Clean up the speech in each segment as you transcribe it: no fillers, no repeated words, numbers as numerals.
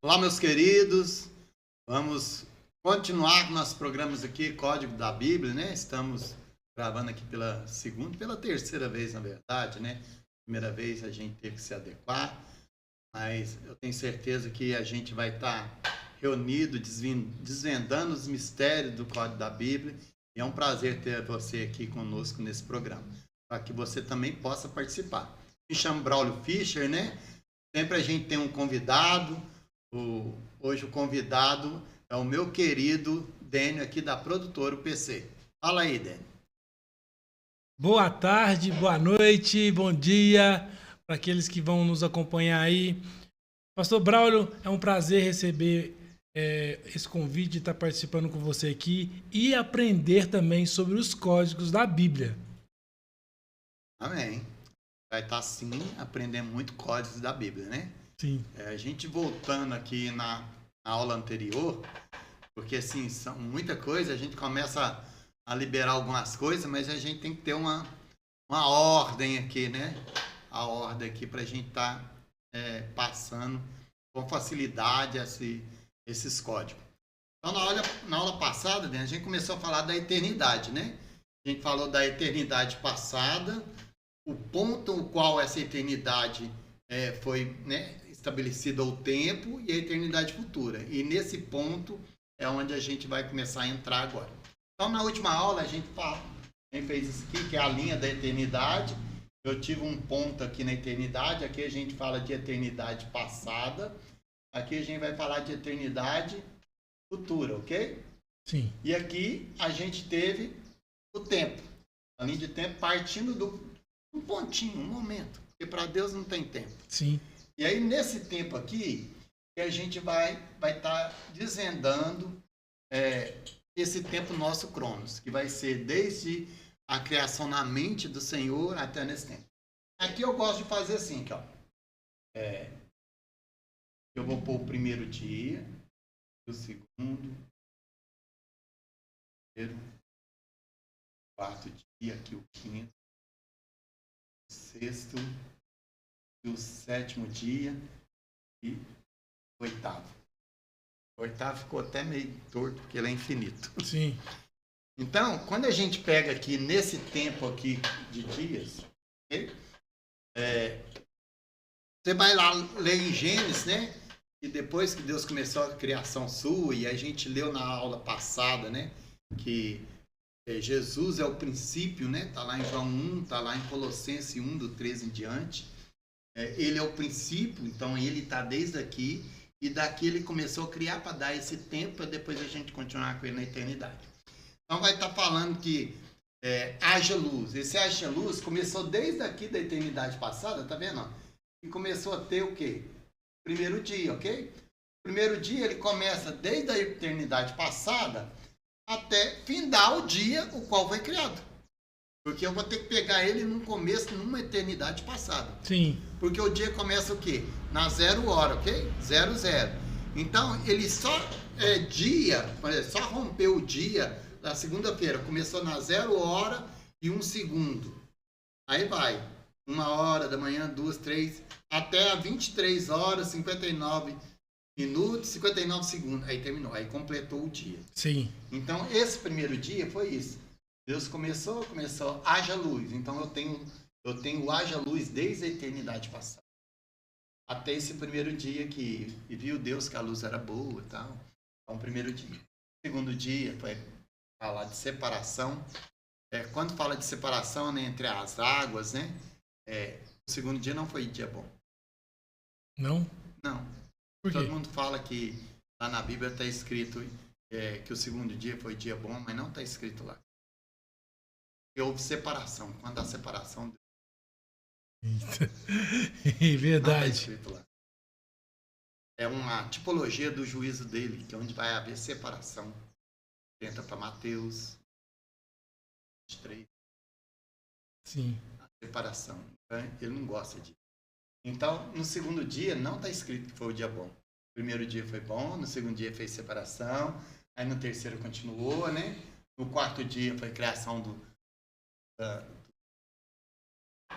Olá, meus queridos. Vamos continuar com nossos programas aqui, Código da Bíblia, né? Estamos gravando aqui pela terceira vez, na verdade, né? Primeira vez a gente teve que se adequar, mas eu tenho certeza que a gente vai estar reunido, desvendando os mistérios do Código da Bíblia. E é um prazer ter você aqui conosco nesse programa, para que você também possa participar. Me chamo Braulio Fischer, né? Sempre a gente tem um convidado. Hoje o convidado é o meu querido Dênio, aqui da produtora UPC. Fala aí, Dênio. Boa tarde, boa noite, bom dia para aqueles que vão nos acompanhar aí. Pastor Braulio, é um prazer receber esse convite de estar participando com você aqui e aprender também sobre os códigos da Bíblia. Amém. Vai estar, sim, aprendendo muito códigos da Bíblia, né? Sim. A gente voltando aqui na aula anterior, porque assim, são muita coisa, a gente começa a liberar algumas coisas, mas a gente tem que ter uma ordem aqui, né? A ordem aqui para a gente estar passando com facilidade esses códigos. Então, na aula passada, né, a gente começou a falar da eternidade, né? A gente falou da eternidade passada, o ponto no qual essa eternidade foi, né, estabelecida o tempo e a eternidade futura. E nesse ponto é onde a gente vai começar a entrar agora. Então, na última aula, a gente fez isso aqui, que é a linha da eternidade. Eu tive um ponto aqui na eternidade. Aqui a gente fala de eternidade passada. Aqui a gente vai falar de eternidade futura, ok? Sim. E aqui a gente teve o tempo. A linha de tempo partindo um pontinho, um momento. Porque para Deus não tem tempo. Sim. E aí, nesse tempo aqui, que a gente vai estar desvendando esse tempo nosso Cronos, que vai ser desde a criação na mente do Senhor até nesse tempo. Aqui eu gosto de fazer assim, ó. Eu vou pôr o primeiro dia, o segundo, o quarto dia, aqui o quinto, o sexto, o sétimo dia e o oitavo. O oitavo ficou até meio torto, porque ele é infinito. Sim. Então, quando a gente pega aqui nesse tempo aqui de dias, okay? Você vai lá ler em Gênesis, né? E depois que Deus começou a criação sua, e a gente leu na aula passada, né? Que Jesus é o princípio, né? Tá lá em João 1, tá lá em Colossenses 1, do 13 em diante. Ele é o princípio, então ele está desde aqui, e daqui ele começou a criar para dar esse tempo, para depois a gente continuar com ele na eternidade. Então vai estar falando que haja luz. Esse haja luz começou desde aqui da eternidade passada, tá vendo? E começou a ter o quê? Primeiro dia, ok? Primeiro dia ele começa desde a eternidade passada até findar o dia o qual foi criado. Porque eu vou ter que pegar ele num começo, numa eternidade passada. Sim. Porque o dia começa o quê? Na 0 hora, ok? 00. Então, ele só só rompeu o dia da segunda-feira. Começou na 0 hora e 1 segundo. Aí vai. 1 hora da manhã, 2, 3, até 23 horas, 59 minutos, 59 segundos. Aí terminou. Aí completou o dia. Sim. Então, esse primeiro dia foi isso. Deus começou, haja luz. Então, eu tenho o haja luz desde a eternidade passada. Até esse primeiro dia que viu Deus que a luz era boa e tal. Então, primeiro dia. Segundo dia foi falar de separação. Quando fala de separação, né, entre as águas, né? O segundo dia não foi dia bom. Não? Não. Por quê? Todo mundo fala que lá na Bíblia está escrito que o segundo dia foi dia bom, mas não está escrito lá. E houve separação. Quando há separação... Verdade. É uma tipologia do juízo dele, que é onde vai haver separação. Entra para Mateus 23. Sim. A separação. Ele não gosta disso. Então, no segundo dia, não está escrito que foi o dia bom. O primeiro dia foi bom, no segundo dia fez separação, aí no terceiro continuou, né? No quarto dia foi criação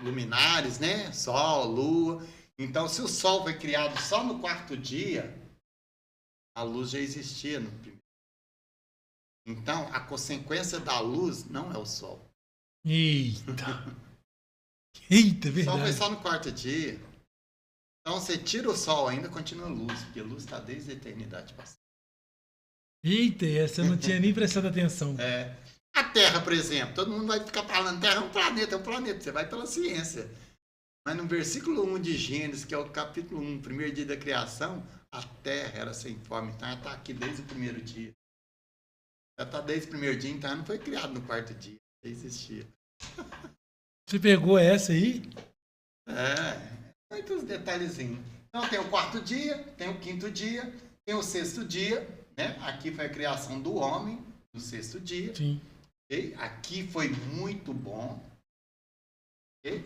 luminares, né? Sol, lua. Então, se o Sol foi criado só no quarto dia, A luz já existia no primeiro. Então, a consequência da luz não é o sol. Eita! Eita, O sol foi verdade. só no quarto dia. Então, você tira o sol, ainda continua luz, porque a luz está desde a eternidade passada. Eita, essa eu não tinha nem prestado atenção. É. A Terra, por exemplo, todo mundo vai ficar falando, Terra é um planeta, você vai pela ciência. Mas no versículo 1 de Gênesis, que é o capítulo 1, primeiro dia da criação, a Terra era sem forma, então ela está aqui desde o primeiro dia. Ela está desde o primeiro dia, então ela não foi criada no quarto dia, já existia. Você pegou essa aí? Muitos detalhezinhos. Então tem o quarto dia, tem o quinto dia, tem o sexto dia, né? Aqui foi a criação do homem, no sexto dia. Sim. Okay? Aqui foi muito bom. Okay?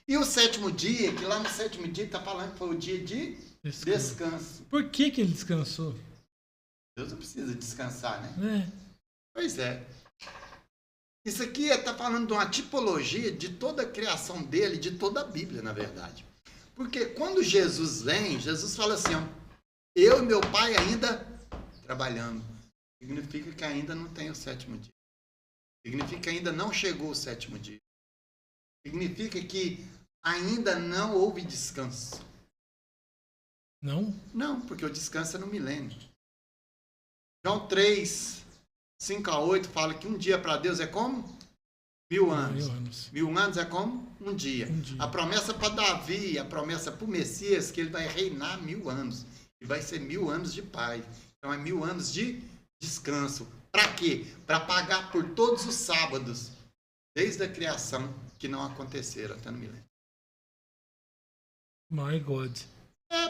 E o sétimo dia, que lá no sétimo dia está falando que foi o dia de descanso. Por que ele descansou? Deus não precisa descansar, né? É. Pois é. Isso aqui está falando de uma tipologia de toda a criação dele, de toda a Bíblia, na verdade. Porque quando Jesus vem, Jesus fala assim, ó, eu e meu pai ainda trabalhando. Significa que ainda não tem o sétimo dia. Significa que ainda não chegou o sétimo dia. Significa que ainda não houve descanso. Não? Não, porque o descanso é no milênio. João 3, 5 a 8 fala que um dia para Deus é como? 1000 anos. 1000 anos. 1000 anos é como? Um dia. Um dia. A promessa para Davi, a promessa para o Messias, que ele vai reinar 1000 anos. E vai ser 1000 anos de paz. Então é 1000 anos de descanso. Para quê? Para pagar por todos os sábados, desde a criação, que não aconteceram até no milênio. My God.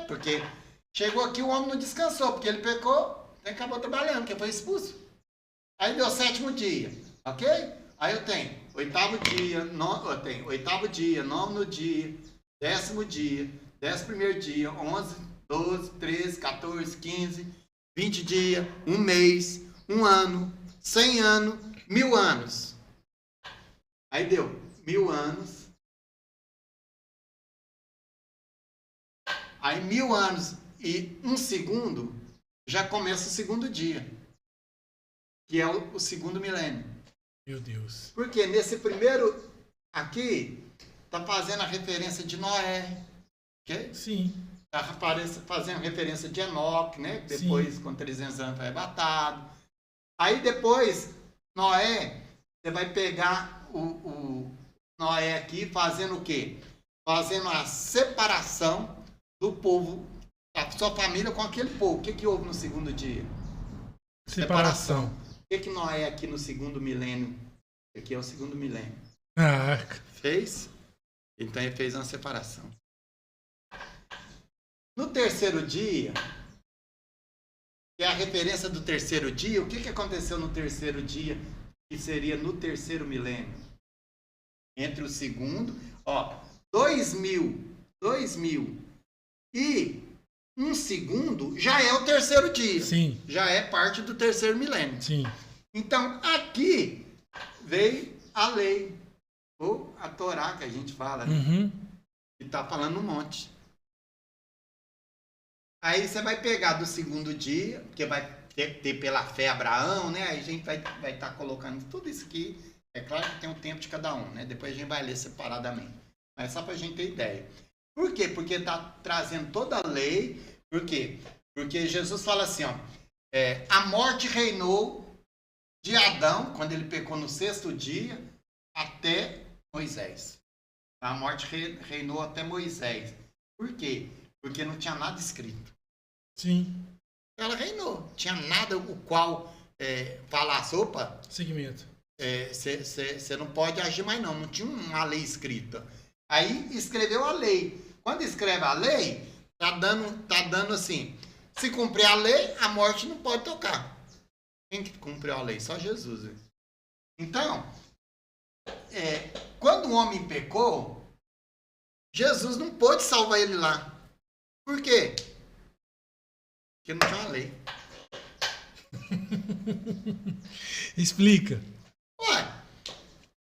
Porque chegou aqui, o homem não descansou, porque ele pecou, e acabou trabalhando, porque foi expulso. Aí deu sétimo dia, ok? Aí eu tenho oitavo dia, nono dia, 10º dia, 11º dia, 11, 12, 13, 14, 15, 20 dias, um mês, um ano, 100 anos, 1000 anos. Aí deu 1000 anos. Aí 1000 anos e um segundo, já começa o segundo dia, que é o segundo milênio. Meu Deus. Porque nesse primeiro aqui, está fazendo a referência de Noé, ok? Sim. Está fazendo referência de Enoque, né? Depois, sim, com 300 anos, foi arrebatado. Aí depois, Noé, você vai pegar o Noé aqui fazendo o quê? Fazendo a separação do povo, a sua família com aquele povo. O que houve no segundo dia? Separação. O que Noé aqui no segundo milênio? Aqui é o segundo milênio. Ah. Fez? Então ele fez uma separação. No terceiro dia, que é a referência do terceiro dia, o que aconteceu no terceiro dia, que seria no terceiro milênio? Entre o segundo, 2000 e um segundo já é o terceiro dia. Sim. Já é parte do terceiro milênio. Sim. Então, aqui veio a lei, ou a Torá, que a gente fala, né? Uhum. Que está falando um monte. Aí você vai pegar do segundo dia, porque vai ter pela fé Abraão, né? Aí a gente vai estar colocando tudo isso aqui. É claro que tem um tempo de cada um, né? Depois a gente vai ler separadamente. Mas só para a gente ter ideia. Por quê? Porque está trazendo toda a lei. Por quê? Porque Jesus fala assim, a morte reinou de Adão, quando ele pecou no sexto dia, até Moisés. A morte reinou até Moisés. Por quê? Porque não tinha nada escrito. Sim. Ela reinou. Tinha nada o qual falasse, opa, segmento. Você não pode agir mais não. Não tinha uma lei escrita. Aí escreveu a lei. Quando escreve a lei, tá dando assim, se cumprir a lei, a morte não pode tocar. Quem que cumpriu a lei? Só Jesus. Né? Então, quando o homem pecou, Jesus não pôde salvar ele lá. Por quê? Porque não tinha uma lei. Explica. Ué,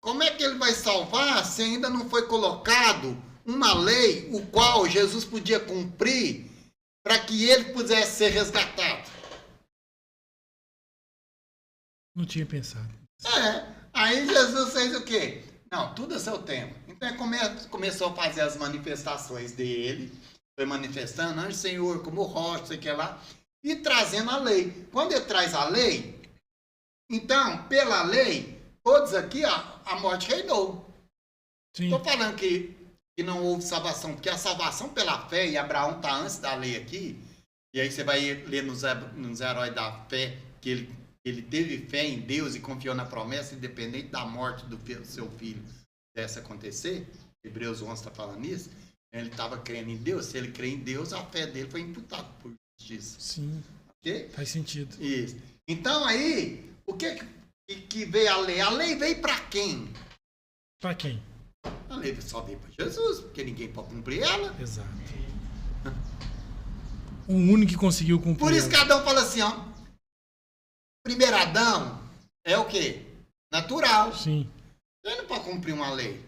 como é que ele vai salvar se ainda não foi colocado uma lei o qual Jesus podia cumprir para que ele pudesse ser resgatado? Não tinha pensado. Aí Jesus fez o quê? Não, tudo é seu tempo. Então começou a fazer as manifestações dele, foi manifestando, anjo Senhor, como rocha, sei que lá, e trazendo a lei. Quando ele traz a lei, então, pela lei, todos aqui, a morte reinou. Estou falando que não houve salvação, porque a salvação pela fé, e Abraão está antes da lei aqui, e aí você vai ler nos heróis da fé, que ele teve fé em Deus e confiou na promessa, independente da morte do seu filho desse acontecer. Hebreus 11 está falando isso. Ele estava crendo em Deus. Se ele crê em Deus, a fé dele foi imputada por justiça. Sim. Okay? Faz sentido. Isso. Então aí, o que veio a lei? A lei veio para quem? Para quem? A lei só veio para Jesus, porque ninguém pode cumprir ela. Exato. O único que conseguiu cumprir. Por isso que Adão fala assim, ó. Primeiro Adão é o quê? Natural. Sim. Ele não pode cumprir uma lei.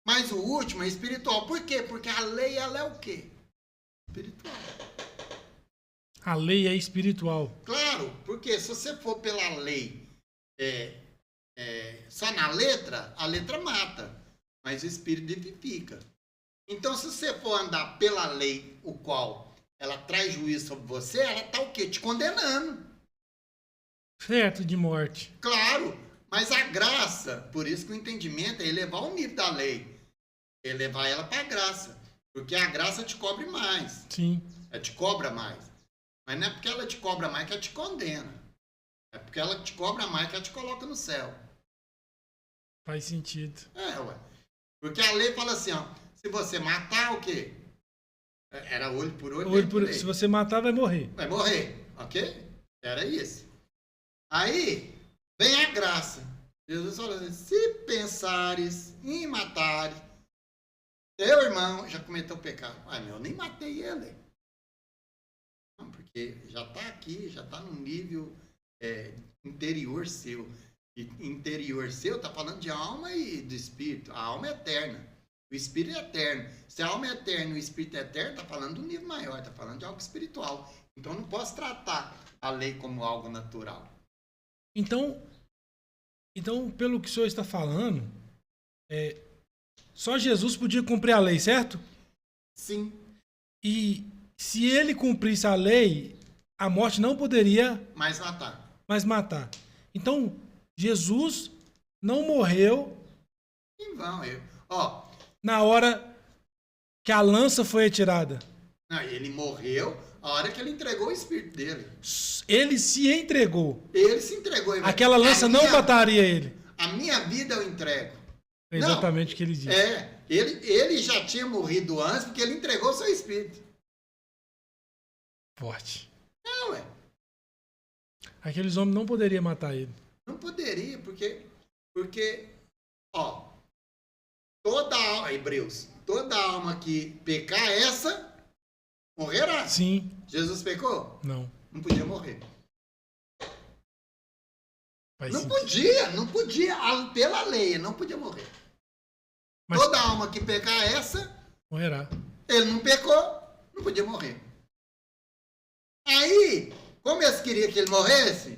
Mas o último é espiritual. Por quê? Porque a lei, ela é o quê? Espiritual. A lei é espiritual. Claro, porque se você for pela lei só na letra, a letra mata. Mas o espírito vivifica. Então, se você for andar pela lei, o qual ela traz juízo sobre você, ela está o quê? Te condenando. Certo, de morte. Claro, mas a graça, por isso que o entendimento é elevar o nível da lei. Elevar ela para a graça. Porque a graça te cobre mais. Sim. Ela te cobra mais. Mas não é porque ela te cobra mais que ela te condena. É porque ela te cobra mais que ela te coloca no céu. Faz sentido. Ué. Porque a lei fala assim, ó. Se você matar, o quê? Era olho por olho. Se você matar, vai morrer. Vai morrer, ok? Era isso. Aí, vem a graça. Jesus falou assim, se pensares em matar teu irmão, já cometeu pecado. Eu nem matei ele. Não, porque já está aqui, já está num nível interior seu. E interior seu está falando de alma e do espírito. A alma é eterna. O espírito é eterno. Se a alma é eterna e o espírito é eterno, está falando de um nível maior, está falando de algo espiritual. Então, eu não posso tratar a lei como algo natural. Então, pelo que o senhor está falando, só Jesus podia cumprir a lei, certo? Sim. E se ele cumprisse a lei, a morte não poderia mais matar. Então, Jesus não morreu em vão. na hora que a lança foi retirada. Não, ele morreu a hora que ele entregou o espírito dele. Ele se entregou. Ele se entregou. Aquela lança não mataria ele. A minha vida eu entrego. É exatamente o que ele disse. Ele já tinha morrido antes porque ele entregou o seu espírito. Forte. Ué. Aqueles homens não poderiam matar ele. Não poderia, porque toda alma, Hebreus, toda alma que pecar essa, morrerá. Sim. Jesus pecou? Não. Não podia morrer. Não podia, pela lei, não podia morrer. Mas toda alma que pecar essa, morrerá. Ele não pecou, não podia morrer. Aí, como eles queriam que ele morresse,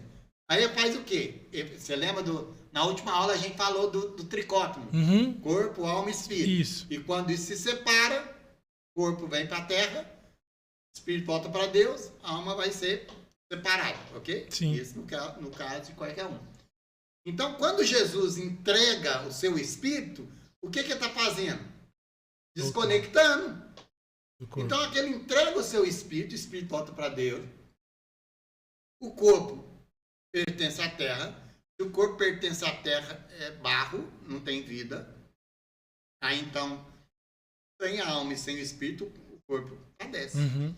aí faz o quê? Você lembra na última aula a gente falou do tricótomo. Uhum. Corpo, alma e espírito. Isso. E quando isso se separa, o corpo vem para a terra, o espírito volta para Deus, a alma vai ser separada, ok? Sim. Isso no caso de qualquer um. Então, quando Jesus entrega o seu espírito, o que ele está fazendo? Desconectando. Então, aquele entrega o seu espírito, o espírito volta para Deus. O corpo pertence à terra. Se o corpo pertence à terra, é barro, não tem vida. Aí, então, sem a alma e sem o espírito, o corpo padece. Uhum.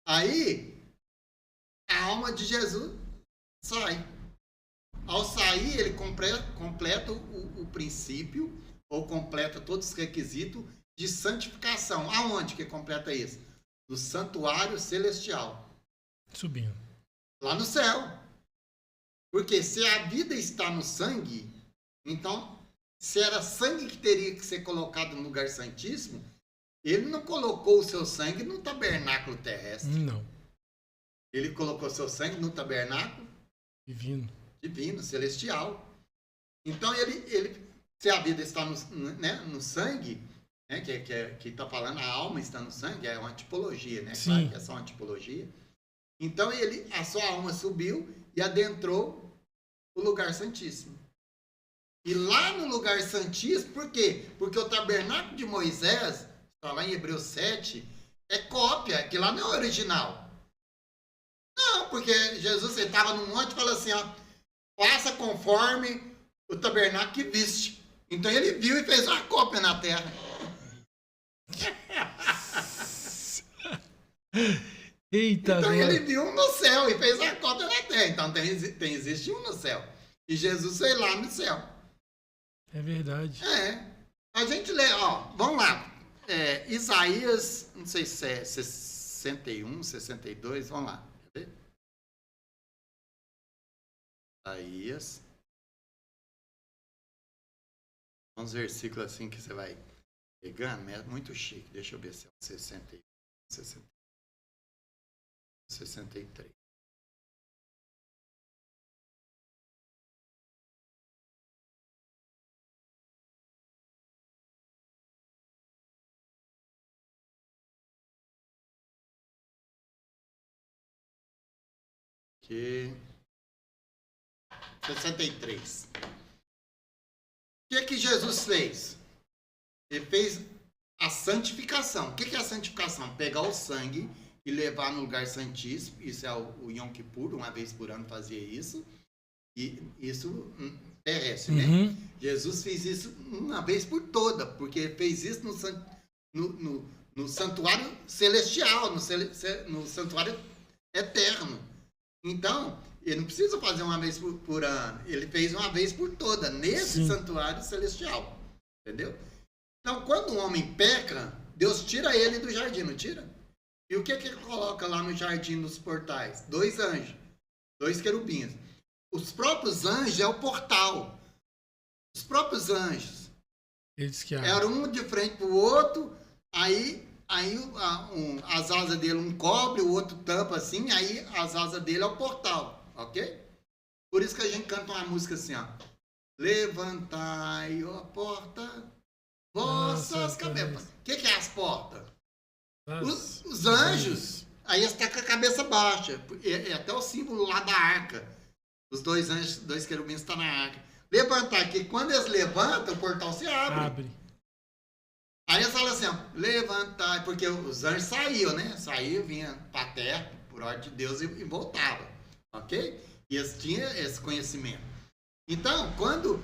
Aí, a alma de Jesus sai. Ao sair, ele completa o princípio, ou completa todos os requisitos de santificação. Aonde que completa isso? No santuário celestial. Subindo. Lá no céu. Porque se a vida está no sangue, então, se era sangue que teria que ser colocado no lugar santíssimo, ele não colocou o seu sangue no tabernáculo terrestre. Não. Ele colocou seu sangue no tabernáculo divino. divino, celestial. Então, se a vida está no sangue, né, que está falando, a alma está no sangue, é uma tipologia, né? Sim. Claro que é só uma tipologia. Então, a sua alma subiu e adentrou o lugar santíssimo. E lá no lugar santíssimo, por quê? Porque o tabernáculo de Moisés, está lá em Hebreus 7, é cópia, que lá não é original. Não, porque Jesus estava no monte e falou assim, ó, faça conforme o tabernáculo que viste. Então ele viu e fez uma cópia na terra. Eita, então glória. ele viu um no céu e fez a cópia na terra. Então existe um no céu. E Jesus foi lá no céu. É verdade. A gente lê, ó, vamos lá. Isaías, não sei se é 61, 62, vamos lá. Quer ver? Isaías. Uns versículos assim que você vai pegando, é muito chique. Deixa eu ver se é 61, 63. Que 63. O que Jesus fez? Ele fez a santificação. O que é a santificação? Pegar o sangue e levar no lugar santíssimo. Isso é o Yom Kippur, uma vez por ano fazia isso. E isso terrestre, né? Jesus fez isso uma vez por toda, porque fez isso no santuário celestial, no santuário eterno. Então, ele não precisa fazer uma vez por ano. Ele fez uma vez por toda, nesse santuário celestial. Entendeu? Então, quando um homem peca, Deus tira ele do jardim, não tira? E o que ele coloca lá no jardim dos portais? 2 anjos, 2 querubins. Os próprios anjos é o portal. Os próprios anjos. Era um de frente para o outro, aí as asas dele um cobre, o outro tampa assim, aí as asas dele é o portal, ok? Por isso que a gente canta uma música assim, ó. Levantai, ó porta, vossas cabeças. O que é as portas? Os anjos. Aí está com a cabeça baixa. É até o símbolo lá da arca. Os 2 anjos, 2 querubins estão na arca. Levantai, que quando eles levantam, o portal se abre. Aí eles falam assim, ó, levantai, porque os anjos saíam, né? Saíam, vinham para a terra, por ordem de Deus, e voltavam, ok? E eles tinham esse conhecimento. Então, quando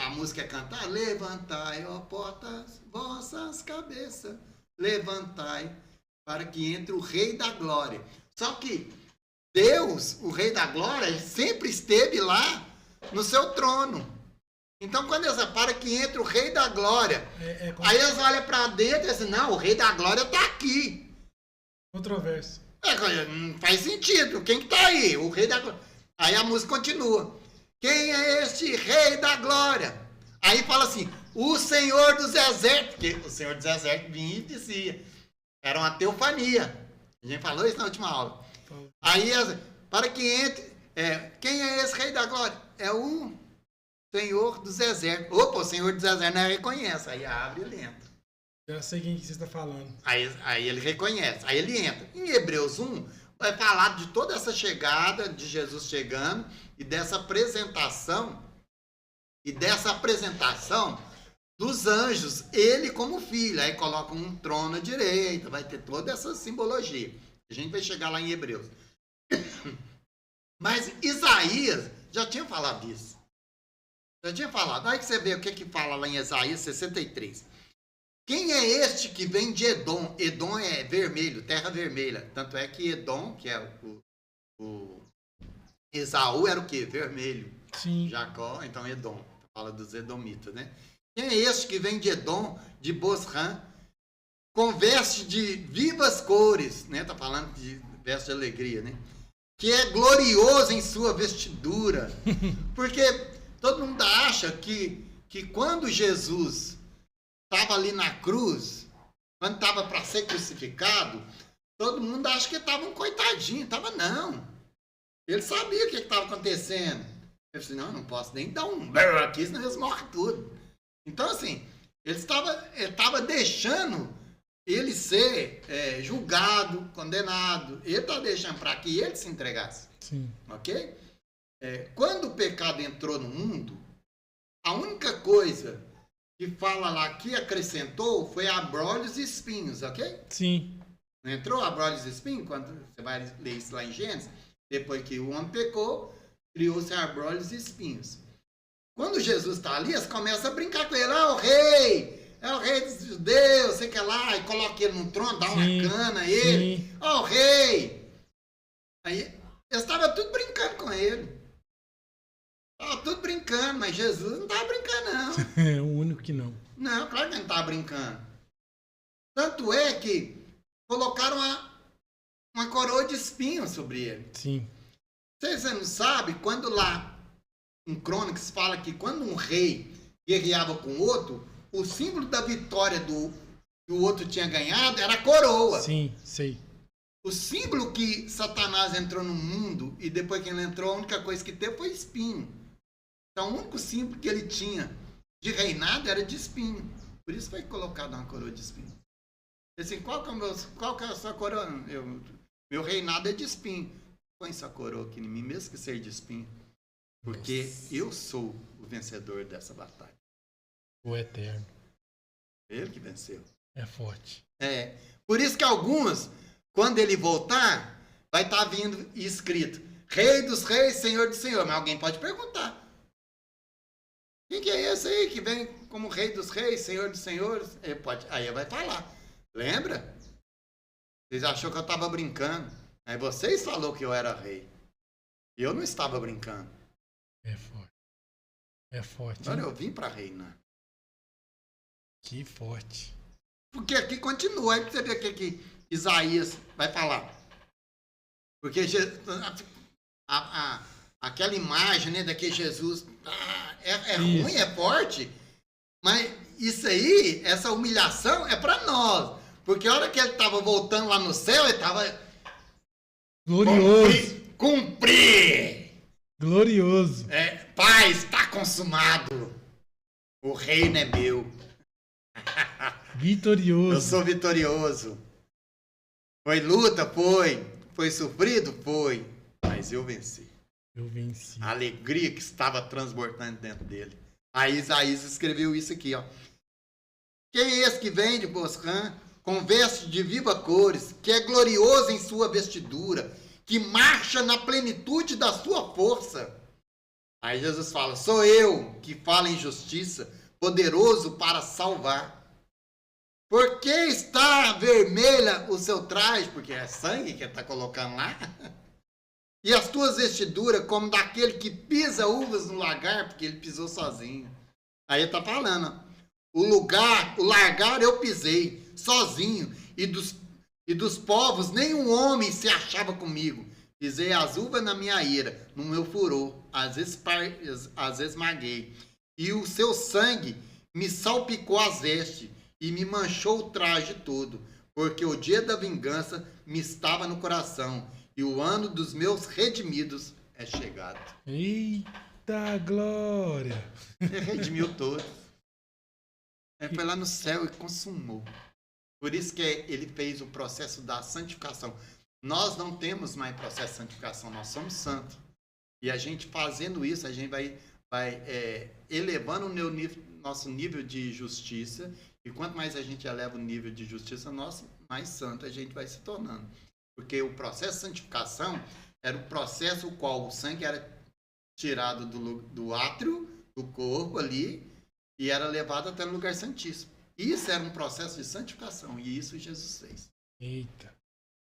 a música é cantar, levantai, ó portas, vossas cabeças, levantai, para que entre o Rei da Glória. Só que Deus, o Rei da Glória, sempre esteve lá no seu trono. Então, quando eles para que entra o Rei da Glória, aí eles olham para dentro e dizem, não, o Rei da Glória está aqui. Controverso. Não faz sentido. Quem que está aí? O Rei da Glória. Aí a música continua. Quem é este Rei da Glória? Aí fala assim, o Senhor dos Exércitos. Porque o Senhor dos Exércitos vinha e dizia. Era uma teofania. A gente falou isso na última aula. Aí, para que entre... quem é esse Rei da Glória? É o Senhor dos Exércitos. Opa, o Senhor dos Exércitos não reconhece. Aí abre e ele entra. Já sei quem que você está falando. Aí ele reconhece. Aí ele entra. Em Hebreus 1, vai falar de toda essa chegada, de Jesus chegando, e dessa apresentação dos anjos, ele como filho. Aí coloca um trono à direita, vai ter toda essa simbologia. A gente vai chegar lá em Hebreus. Mas Isaías já tinha falado disso. Já tinha falado. Aí que você vê o que fala lá em Isaías 63. Quem é este que vem de Edom? Edom é vermelho, terra vermelha. Tanto é que Edom, que é o Esaú, era o quê? Vermelho. Sim. Jacó, então Edom. Fala dos edomitas, né? Quem é este que vem de Edom, de Bosrã, com veste de vivas cores, né? Tá falando de veste de alegria, né? Que é glorioso em sua vestidura. Porque todo mundo acha que quando Jesus estava ali na cruz, quando estava para ser crucificado, todo mundo acha que estava um coitadinho. Estava não. Ele sabia o que estava acontecendo. Eu falei, não, eu não posso nem dar um brrr aqui, senão eles morrem tudo. Então, assim, ele estava deixando ele ser julgado, condenado. Ele está deixando para que ele se entregasse. Sim. Ok? Quando o pecado entrou no mundo, a única coisa que fala lá que acrescentou foi abrolhos e espinhos, ok? Sim. Não entrou abrolhos e espinhos? Quando você vai ler isso lá em Gênesis, depois que o homem pecou, criou-se abrolhos e espinhos. Quando Jesus está ali, eles começam a brincar com ele. É o rei dos judeus, sei que lá, e coloca ele no trono, dá uma cana a ele. Ó, o rei! Aí, eles estavam tudo brincando com ele. Estavam tudo brincando, mas Jesus não estava brincando, não. É o único que não. Não, claro que não estava brincando. Tanto é que colocaram uma coroa de espinhos sobre ele. Sim. Você não sabe, quando lá em Crônicas fala que quando um rei guerreava com outro, o símbolo da vitória que o outro tinha ganhado era a coroa. Sim, sei. O símbolo que Satanás entrou no mundo, e depois que ele entrou, a única coisa que teve foi espinho. Então, o único símbolo que ele tinha de reinado era de espinho. Por isso foi colocado uma coroa de espinho. Assim, qual que é a sua coroa? Meu reinado é de espinho. Põe essa coroa aqui em mim, mesmo que seja de espinho. Porque eu sou o vencedor dessa batalha. O eterno. Ele que venceu. É forte. Por isso que alguns, quando ele voltar, vai estar vindo escrito Rei dos Reis, Senhor do Senhor. Mas alguém pode perguntar. Quem que é esse aí que vem como Rei dos Reis, Senhor dos Senhores? Aí vai falar. Lembra? Vocês acharam que eu estava brincando. Aí vocês falaram que eu era rei. E eu não estava brincando. É forte. É forte. Agora eu vim para reinar. Que forte. Porque aqui continua. Aí pra você ver o que Isaías vai falar. Porque aquela imagem, né, daquele Jesus é ruim, é forte. Mas isso aí, essa humilhação é para nós. Porque a hora que ele estava voltando lá no céu, ele estava... Glorioso. Cumprir. Glorioso. Pai, está consumado. O reino é meu. Vitorioso. Eu sou vitorioso. Foi luta? Foi. Foi sofrido? Foi. Mas eu venci. Eu venci. A alegria que estava transbordando dentro dele. Aí Isaías escreveu isso aqui, ó. Quem é esse que vem de Boscan, com veste de viva cores, que é glorioso em sua vestidura, que marcha na plenitude da sua força? Aí Jesus fala, sou eu que falo em justiça, poderoso para salvar. Por que está vermelha o seu traje? Porque é sangue que ele está colocando lá. E as tuas vestiduras como daquele que pisa uvas no lagar, porque ele pisou sozinho. Aí ele está falando, o largar eu pisei, sozinho, e dos povos nenhum homem se achava comigo. Pisei as uvas na minha ira, no meu furor, as esmaguei. E o seu sangue me salpicou as vestes e me manchou o traje todo, porque o dia da vingança me estava no coração e o ano dos meus redimidos é chegado. Eita glória! Ele redimiu todos. Ele foi lá no céu e consumou. Por isso que ele fez o processo da santificação. Nós não temos mais processo de santificação, nós somos santos. E a gente fazendo isso, a gente vai elevando o nosso nível de justiça. E quanto mais a gente eleva o nível de justiça nosso, mais santo a gente vai se tornando. Porque o processo de santificação era o processo no qual o sangue era tirado do átrio, do corpo ali, e era levado até no lugar santíssimo. Isso era um processo de santificação, e isso Jesus fez. Eita.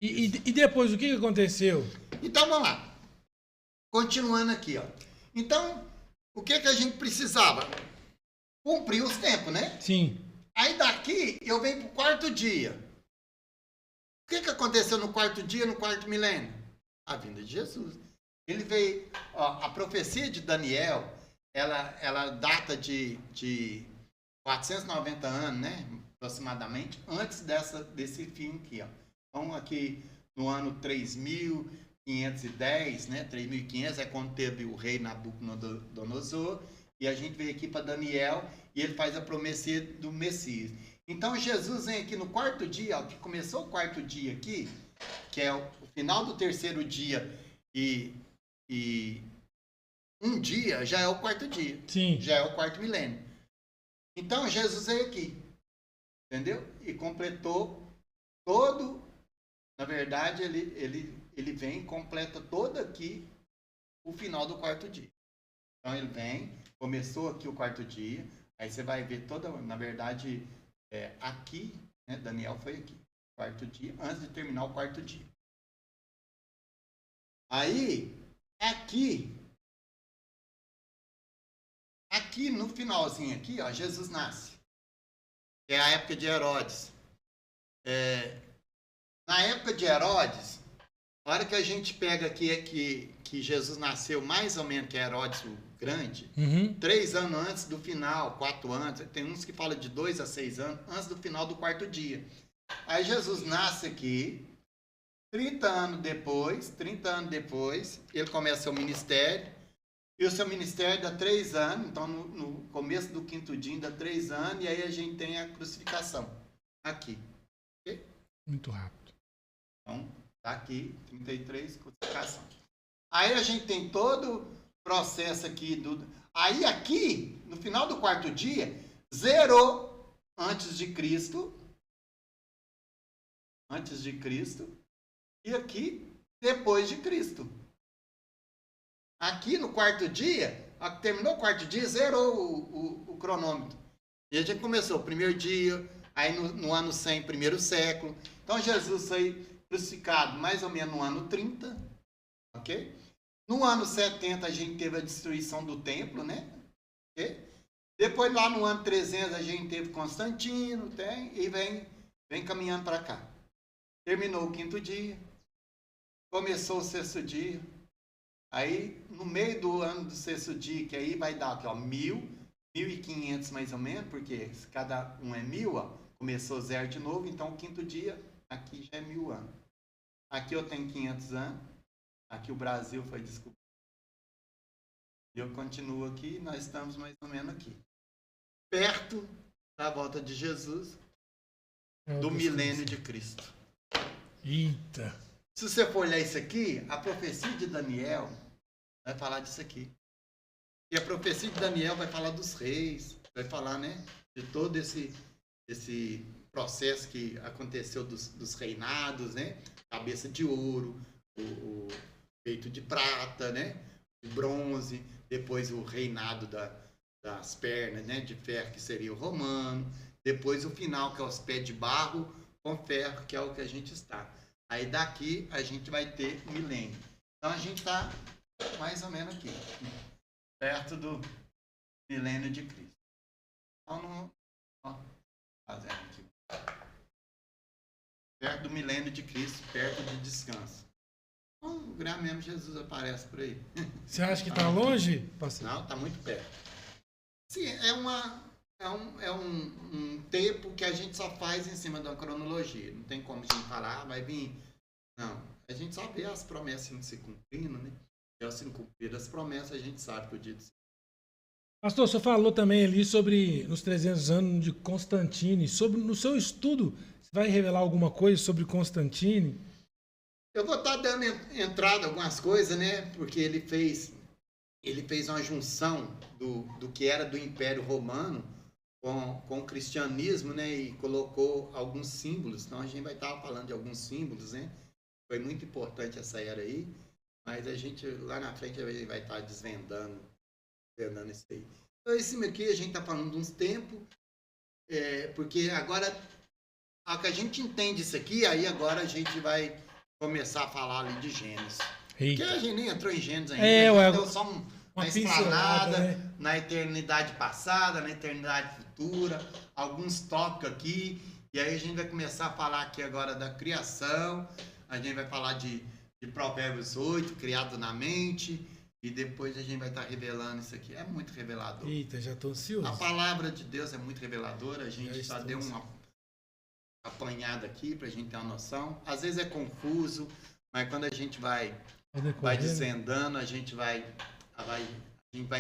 E depois, o que aconteceu? Então, vamos lá. Continuando aqui, ó. Então, o que a gente precisava? Cumprir os tempos, né? Sim. Aí daqui, eu venho pro quarto dia. O que aconteceu no quarto dia, no quarto milênio? A vinda de Jesus. Ele veio, ó, a profecia de Daniel, ela data de 490 anos, né? Aproximadamente, antes desse fim aqui, ó. Então, aqui no ano 3000, 510, né? 3.500 é quando teve o rei Nabucodonosor. E a gente veio aqui para Daniel e ele faz a promessa do Messias. Então Jesus vem aqui no quarto dia, ó, que começou o quarto dia aqui, que é o final do terceiro dia e um dia já é o quarto dia. Sim. Já é o quarto milênio. Então Jesus veio aqui, entendeu? E completou todo, na verdade ele vem e completa todo aqui o final do quarto dia. Então ele vem, começou aqui o quarto dia, aí você vai ver toda, na verdade, aqui, né, Daniel foi aqui, quarto dia, antes de terminar o quarto dia. Aí, aqui no finalzinho aqui, ó, Jesus nasce. É a época de Herodes. Na época de Herodes, a hora que a gente pega aqui que Jesus nasceu mais ou menos, que é Herodes o Grande, 3 anos antes do final, 4 anos, tem uns que falam de 2 a 6 anos, antes do final do quarto dia. Aí Jesus nasce aqui, 30 anos depois, ele começa seu ministério, e o seu ministério dá 3 anos, então no começo do quinto dia dá 3 anos, e aí a gente tem a crucificação, aqui. Okay? Muito rápido. Então, tá aqui, 33, crucificação. Aí a gente tem todo o processo aqui Aí aqui, no final do quarto dia, zerou antes de Cristo, e aqui depois de Cristo. Aqui no quarto dia, terminou o quarto dia, zerou o cronômetro. E a gente começou o primeiro dia, aí no ano 100, primeiro século. Então Jesus foi crucificado mais ou menos no ano 30, ok? No ano 70 a gente teve a destruição do templo, né? Okay? Depois lá no ano 300 a gente teve Constantino, e vem caminhando para cá. Terminou o quinto dia, começou o sexto dia, aí no meio do ano do sexto dia, que aí vai dar aqui, ó, 1.500 mais ou menos, porque cada um é 1.000, ó, começou zero de novo, então o quinto dia aqui já é 1.000 anos. Aqui eu tenho 500 anos, aqui o Brasil foi descoberto. Eu continuo aqui, nós estamos mais ou menos aqui. Perto da volta de Jesus, do milênio de Cristo. Eita! Se você for olhar isso aqui, a profecia de Daniel vai falar disso aqui. E a profecia de Daniel vai falar dos reis, vai falar, né, de todo esse processo que aconteceu dos reinados, né? Cabeça de ouro, o peito de prata, né? De bronze, depois o reinado das pernas, né? De ferro, que seria o romano, depois o final, que é os pés de barro com ferro, que é o que a gente está. Aí daqui a gente vai ter milênio. Então a gente está mais ou menos aqui, perto do milênio de Cristo. Então, fazendo aqui. Perto do milênio de Cristo, perto de descanso. Então, o grande mesmo Jesus aparece por aí. Você acha que está longe, pastor? Não, está muito perto. Sim, é um tempo que a gente só faz em cima da cronologia. Não tem como a gente falar, vai vir. Não, a gente só vê as promessas se cumprindo, né? E ao se cumprir as promessas, a gente sabe que o dia do Senhor. Pastor, o senhor falou também ali sobre os 300 anos de Constantine. No seu estudo, você vai revelar alguma coisa sobre Constantine? Eu vou estar dando entrada em algumas coisas, né? Porque ele fez uma junção do que era do Império Romano com o cristianismo, né? E colocou alguns símbolos. Então a gente vai estar falando de alguns símbolos, né? Foi muito importante essa era aí. Mas a gente, lá na frente, vai estar desvendando isso aí. Então, esse aqui a gente está falando de uns tempos, porque agora, a que a gente entende isso aqui, aí agora a gente vai começar a falar ali de Gênesis. Porque a gente nem entrou em Gênesis ainda, então só uma explanada, né? Na eternidade passada, na eternidade futura, alguns tópicos aqui, e aí a gente vai começar a falar aqui agora da criação, a gente vai falar de Provérbios 8, criado na mente, e depois a gente vai estar revelando isso aqui. É muito revelador. Eita, já estou ansioso. A palavra de Deus é muito reveladora, a gente já deu uma apanhada aqui para a gente ter uma noção. Às vezes é confuso, mas quando a gente vai decorrer, desvendando, a gente vai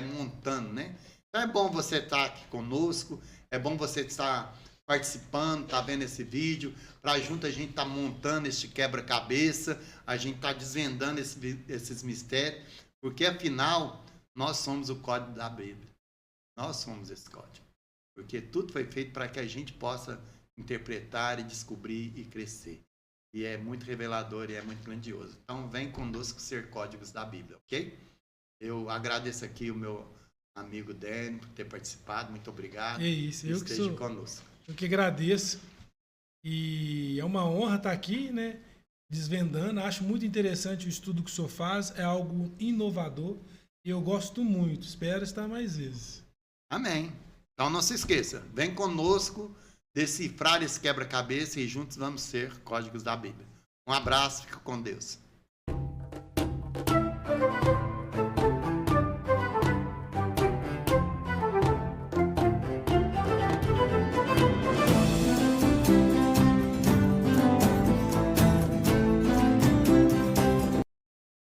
montando, né? Então é bom você estar aqui conosco, é bom você estar participando, tá vendo esse vídeo, para junto a gente tá montando este quebra-cabeça, a gente tá desvendando esses mistérios, porque afinal nós somos o código da Bíblia. Nós somos esse código. Porque tudo foi feito para que a gente possa interpretar e descobrir e crescer. E é muito revelador e é muito grandioso. Então vem conosco ser códigos da Bíblia, ok? Eu agradeço aqui o meu amigo Dani por ter participado. Muito obrigado. É isso, eu esteja conosco. Eu que agradeço. E é uma honra estar aqui, né? Desvendando. Acho muito interessante o estudo que o senhor faz. É algo inovador. E eu gosto muito. Espero estar mais vezes. Amém. Então não se esqueça. Vem conosco decifrar esse quebra-cabeça e juntos vamos ser códigos da Bíblia. Um abraço. Fica com Deus.